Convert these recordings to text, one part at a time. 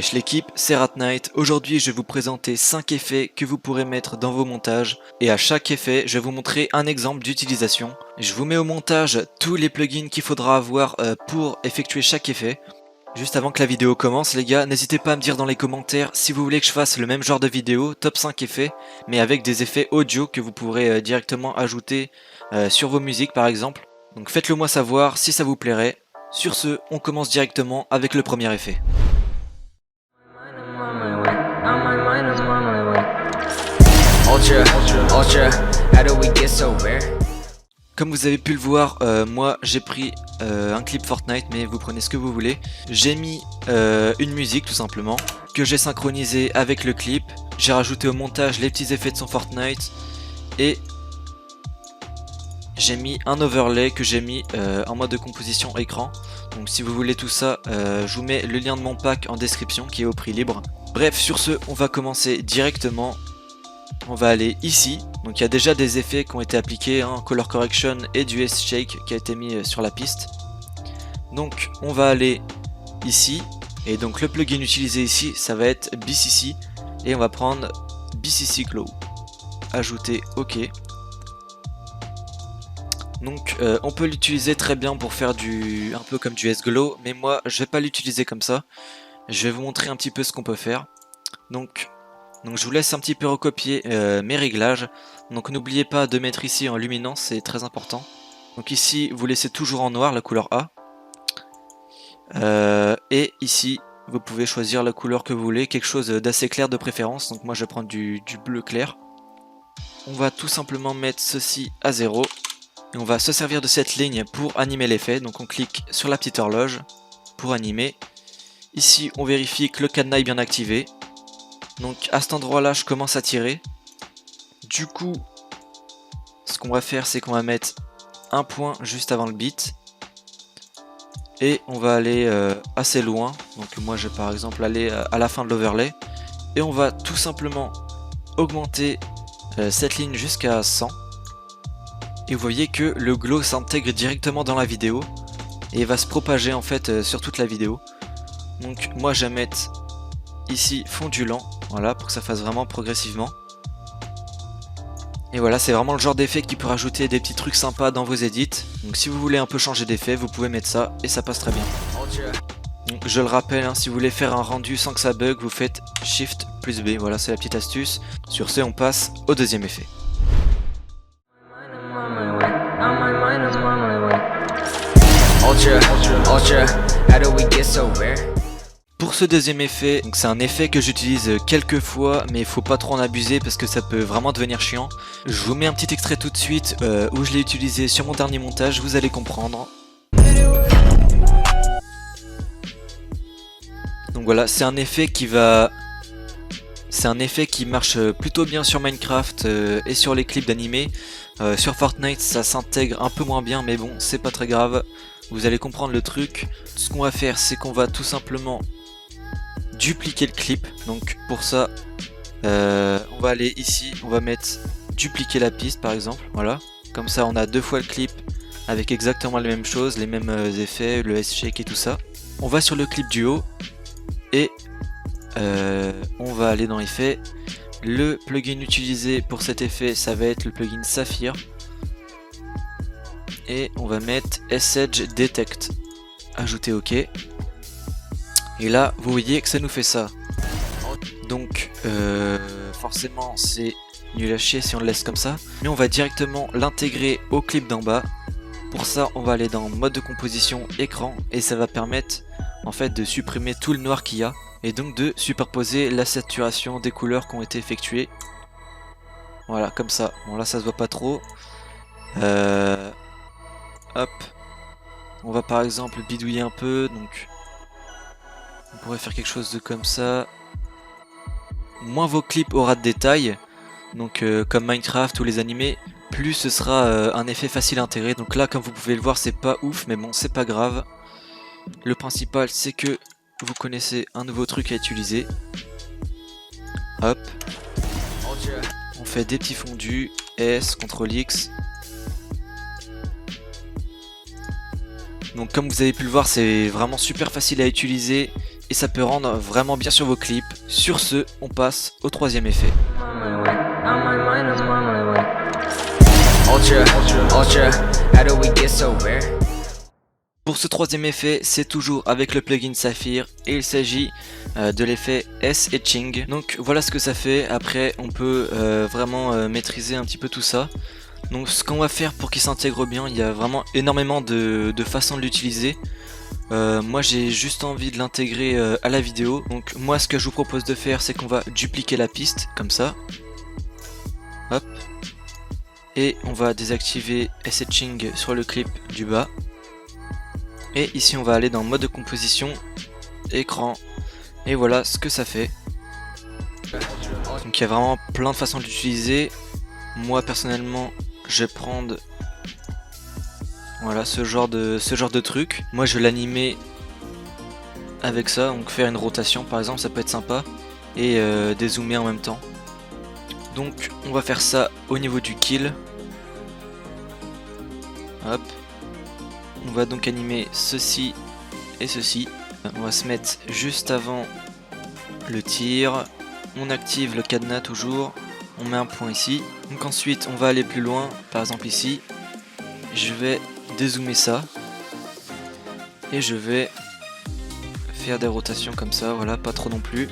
Wesh l'équipe, c'est Ratnight. Aujourd'hui je vais vous présenter 5 effets que vous pourrez mettre dans vos montages. Et à chaque effet, je vais vous montrer un exemple d'utilisation. Je vous mets au montage tous les plugins qu'il faudra avoir pour effectuer chaque effet. Juste avant que la vidéo commence les gars, n'hésitez pas à me dire dans les commentaires si vous voulez que je fasse le même genre de vidéo, top 5 effets, mais avec des effets audio que vous pourrez directement ajouter sur vos musiques par exemple. Donc faites-le moi savoir si ça vous plairait. Sur ce, on commence directement avec le premier effet. Comme vous avez pu le voir, moi j'ai pris un clip Fortnite, mais vous prenez ce que vous voulez. J'ai mis une musique tout simplement, que j'ai synchronisé avec le clip. J'ai rajouté au montage les petits effets de son Fortnite. Et j'ai mis un overlay que j'ai mis en mode de composition écran. Donc si vous voulez tout ça, je vous mets le lien de mon pack en description qui est au prix libre. Bref, sur ce, on va commencer directement. On va aller ici, donc il y a déjà des effets qui ont été appliqués, hein, Color Correction et du S-Shake qui a été mis sur la piste. Donc on va aller ici, et donc le plugin utilisé ici, ça va être BCC, et on va prendre BCC Glow. Ajouter OK. Donc on peut l'utiliser très bien pour faire un peu comme du S-Glow, mais moi je vais pas l'utiliser comme ça. Je vais vous montrer un petit peu ce qu'on peut faire. Donc je vous laisse un petit peu recopier mes réglages. Donc n'oubliez pas de mettre ici en luminance, c'est très important. Donc ici vous laissez toujours en noir la couleur A. Et ici vous pouvez choisir la couleur que vous voulez, quelque chose d'assez clair de préférence. Donc moi je vais prendre du bleu clair. On va tout simplement mettre ceci à 0. Et on va se servir de cette ligne pour animer l'effet. Donc on clique sur la petite horloge pour animer. Ici on vérifie que le cadenas est bien activé. Donc à cet endroit là je commence à tirer. Du coup ce qu'on va faire c'est qu'on va mettre un point juste avant le beat. Et on va aller assez loin. Donc moi je vais par exemple aller à la fin de l'overlay. Et on va tout simplement augmenter cette ligne jusqu'à 100. Et vous voyez que le glow s'intègre directement dans la vidéo. Et va se propager en fait sur toute la vidéo. Donc moi je vais mettre ici fondulant, voilà, pour que ça fasse vraiment progressivement. Et voilà, c'est vraiment le genre d'effet qui peut rajouter des petits trucs sympas dans vos edits. Donc si vous voulez un peu changer d'effet, vous pouvez mettre ça et ça passe très bien. Donc je le rappelle, hein, si vous voulez faire un rendu sans que ça bug, vous faites Shift plus B, voilà c'est la petite astuce. Sur ce, on passe au deuxième effet. Pour ce deuxième effet, c'est un effet que j'utilise quelques fois, mais il faut pas trop en abuser parce que ça peut vraiment devenir chiant. Je vous mets un petit extrait tout de suite où je l'ai utilisé sur mon dernier montage, vous allez comprendre. Donc voilà, c'est un effet qui marche plutôt bien sur Minecraft et sur les clips d'animé. Sur Fortnite ça s'intègre un peu moins bien, mais bon c'est pas très grave. Vous allez comprendre le truc. Ce qu'on va faire c'est qu'on va tout simplement dupliquer le clip. Donc pour ça on va aller ici, on va mettre dupliquer la piste par exemple, voilà. Comme ça on a deux fois le clip avec exactement les mêmes choses, les mêmes effets, le S-Shake et tout ça. On va sur le clip du haut et on va aller dans effet. Le plugin utilisé pour cet effet ça va être le plugin Saphir. Et on va mettre S-Edge Detect. Ajouter OK. Et là vous voyez que ça nous fait ça. Donc forcément c'est nul à chier si on le laisse comme ça. Mais on va directement l'intégrer au clip d'en bas. Pour ça on va aller dans mode de composition écran. Et ça va permettre en fait de supprimer tout le noir qu'il y a. Et donc de superposer la saturation des couleurs qui ont été effectuées. Voilà comme ça. Bon là ça se voit pas trop. Hop. On va par exemple bidouiller un peu. Donc on pourrait faire quelque chose de comme ça. Moins vos clips aura de détails. Donc comme Minecraft ou les animés, plus ce sera un effet facile à intégrer. Donc là comme vous pouvez le voir c'est pas ouf, mais bon c'est pas grave. Le principal c'est que vous connaissez un nouveau truc à utiliser. Hop. On fait des petits fondus. S, CTRL X. Donc comme vous avez pu le voir, c'est vraiment super facile à utiliser. et ça peut rendre vraiment bien sur vos clips. Sur ce, on passe au troisième effet. Pour ce troisième effet, c'est toujours avec le plugin Saphir et il s'agit de l'effet S-Etching. Donc voilà ce que ça fait. Après, on peut vraiment maîtriser un petit peu tout ça. Donc ce qu'on va faire pour qu'il s'intègre bien, il y a vraiment énormément de façons de l'utiliser. Moi j'ai juste envie de l'intégrer à la vidéo. Donc moi ce que je vous propose de faire, c'est qu'on va dupliquer la piste comme ça. Hop. Et on va désactiver S-Etching sur le clip du bas. Et ici on va aller dans mode de composition, écran, et voilà ce que ça fait. Donc il y a vraiment plein de façons de l'utiliser. Moi personnellement je vais prendre voilà ce genre de truc. Moi je vais l'animer avec ça, donc faire une rotation par exemple, ça peut être sympa. Et dézoomer en même temps. Donc on va faire ça au niveau du kill. Hop. On va donc animer ceci et ceci. On va se mettre juste avant le tir. On active le cadenas toujours. On met un point ici. Donc ensuite on va aller plus loin. Par exemple ici. Je vais dézoomer ça. Et je vais faire des rotations comme ça. Voilà, pas trop non plus.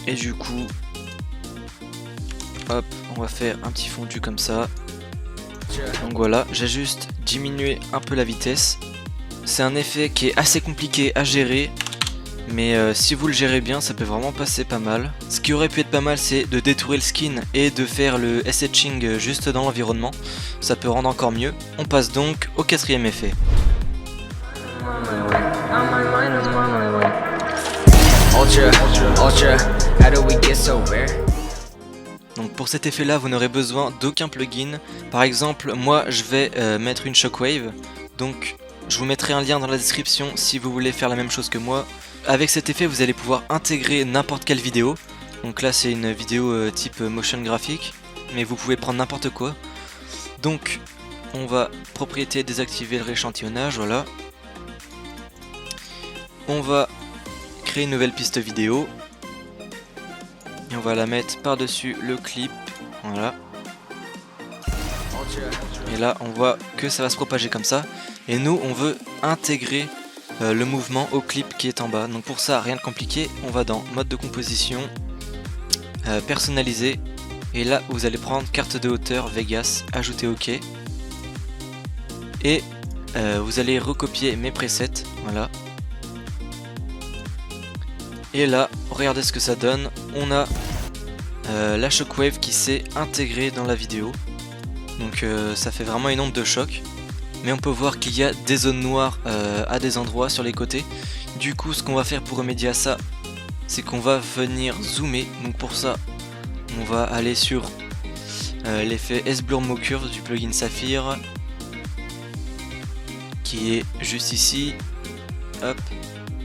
Et du coup, hop, on va faire un petit fondu comme ça. Donc voilà, j'ai juste diminué un peu la vitesse. C'est un effet qui est assez compliqué à gérer, mais si vous le gérez bien, ça peut vraiment passer pas mal. Ce qui aurait pu être pas mal, c'est de détourer le skin et de faire le S-Etching juste dans l'environnement. Ça peut rendre encore mieux. On passe donc au quatrième effet. Donc pour cet effet là vous n'aurez besoin d'aucun plugin. Par exemple moi je vais mettre une shockwave. Donc je vous mettrai un lien dans la description si vous voulez faire la même chose que moi. Avec cet effet vous allez pouvoir intégrer n'importe quelle vidéo. Donc là c'est une vidéo type motion graphique, mais vous pouvez prendre n'importe quoi. Donc on va propriété désactiver le rééchantillonnage, voilà. On va créer une nouvelle piste vidéo. Et on va la mettre par-dessus le clip, voilà. Et là on voit que ça va se propager comme ça. Et nous on veut intégrer le mouvement au clip qui est en bas. Donc pour ça rien de compliqué, on va dans mode de composition, personnaliser. Et là vous allez prendre carte de hauteur, Vegas, ajouter OK. Et vous allez recopier mes presets, voilà. Et là, regardez ce que ça donne, on a la shockwave qui s'est intégrée dans la vidéo. Donc ça fait vraiment une onde de choc. Mais on peut voir qu'il y a des zones noires à des endroits sur les côtés. Du coup, ce qu'on va faire pour remédier à ça, c'est qu'on va venir zoomer. Donc pour ça, on va aller sur l'effet S-Blur Mo Curve du plugin Saphir, qui est juste ici. Hop,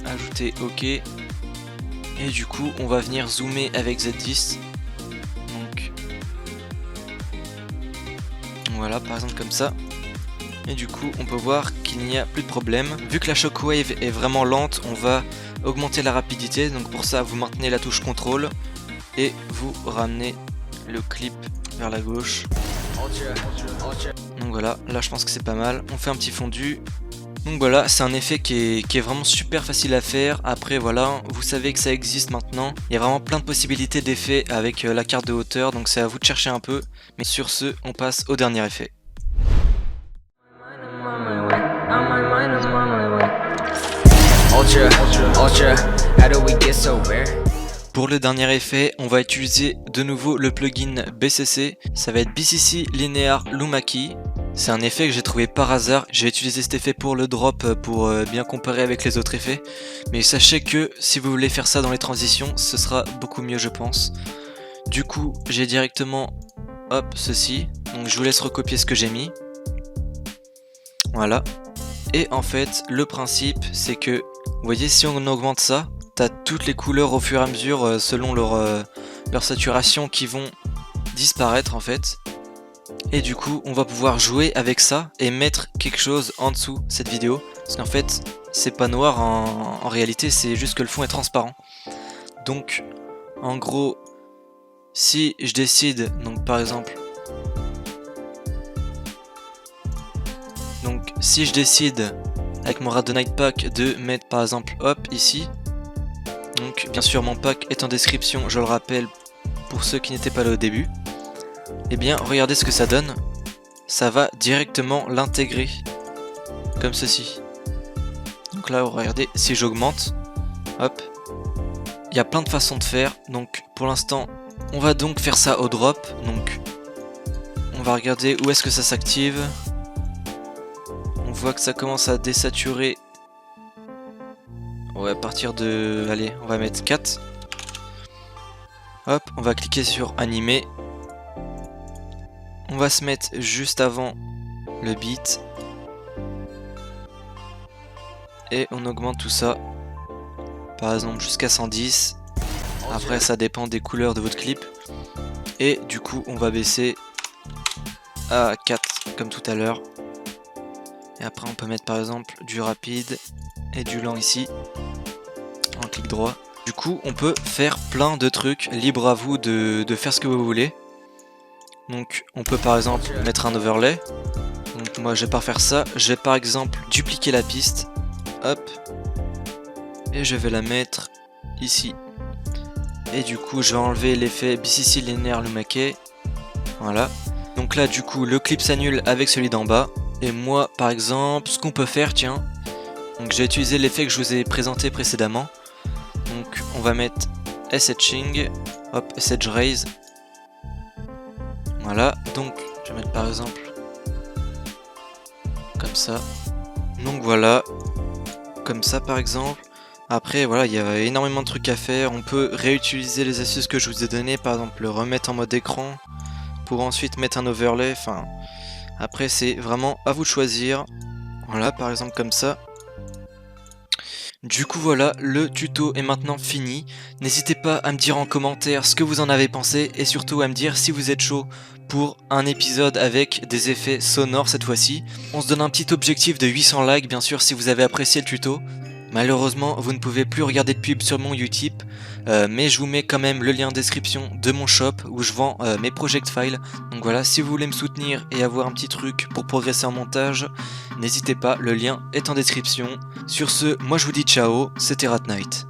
ajouter OK. Et du coup on va venir zoomer avec Z10. Donc voilà, par exemple comme ça. Et du coup on peut voir qu'il n'y a plus de problème. Vu que la shockwave est vraiment lente, on va augmenter la rapidité. Donc pour ça vous maintenez la touche contrôle et vous ramenez le clip vers la gauche. Donc voilà, là je pense que c'est pas mal. On fait un petit fondu. Donc voilà, c'est un effet qui est vraiment super facile à faire. Après voilà, vous savez que ça existe maintenant. Il y a vraiment plein de possibilités d'effets avec la carte de hauteur, donc c'est à vous de chercher un peu. Mais sur ce, on passe au dernier effet. Pour le dernier effet, on va utiliser de nouveau le plugin BCC. Ça va être BCC Linear Luma Key. C'est un effet que j'ai trouvé par hasard. J'ai utilisé cet effet pour le drop pour bien comparer avec les autres effets. Mais sachez que si vous voulez faire ça dans les transitions, ce sera beaucoup mieux je pense. Du coup, j'ai directement hop ceci. Donc je vous laisse recopier ce que j'ai mis. Voilà. Et en fait, le principe c'est que, vous voyez, si on augmente ça, t'as toutes les couleurs au fur et à mesure selon leur saturation qui vont disparaître en fait. Et du coup on va pouvoir jouer avec ça et mettre quelque chose en dessous cette vidéo. Parce qu'en fait c'est pas noir en réalité, c'est juste que le fond est transparent. Donc en gros, si je décide, donc par exemple, si je décide avec mon Randonite Pack de mettre par exemple hop ici, donc bien sûr mon pack est en description, je le rappelle pour ceux qui n'étaient pas là au début, et bien regardez ce que ça donne, ça va directement l'intégrer comme ceci. Donc là regardez, si j'augmente, hop, il y a plein de façons de faire, donc pour l'instant on va donc faire ça au drop, donc on va regarder où est-ce que ça s'active. On voit que ça commence à désaturer. Ouais, à partir de... Allez, on va mettre 4. Hop, on va cliquer sur animer. On va se mettre juste avant le beat. Et on augmente tout ça. Par exemple jusqu'à 110. Après ça dépend des couleurs de votre clip. Et du coup on va baisser à 4 comme tout à l'heure. Et après on peut mettre par exemple du rapide et du lent ici, en clic droit. Du coup on peut faire plein de trucs, libre à vous de faire ce que vous voulez. Donc on peut par exemple mettre un overlay. Donc moi je vais pas faire ça, je vais par exemple dupliquer la piste. Hop. Et je vais la mettre ici. Et du coup je vais enlever l'effet BCC Linear Lumake. Voilà. Donc là du coup le clip s'annule avec celui d'en bas. Et moi par exemple ce qu'on peut faire, tiens, donc j'ai utilisé l'effet que je vous ai présenté précédemment. Donc on va mettre S-Etching, hop, S-Edge Raise. Voilà, donc je vais mettre par exemple comme ça. Donc voilà, comme ça par exemple. Après voilà, il y a énormément de trucs à faire. On peut réutiliser les astuces que je vous ai données, par exemple le remettre en mode écran pour ensuite mettre un overlay, enfin... Après c'est vraiment à vous de choisir. Voilà, par exemple comme ça. Du coup voilà, le tuto est maintenant fini. N'hésitez pas à me dire en commentaire ce que vous en avez pensé et surtout à me dire si vous êtes chaud pour un épisode avec des effets sonores cette fois-ci. On se donne un petit objectif de 800 likes bien sûr si vous avez apprécié le tuto. Malheureusement vous ne pouvez plus regarder de pub sur mon Utip, mais je vous mets quand même le lien en description de mon shop où je vends mes project files. Donc voilà, si vous voulez me soutenir et avoir un petit truc pour progresser en montage, n'hésitez pas, le lien est en description. Sur ce, moi je vous dis ciao, c'était Rat Knight.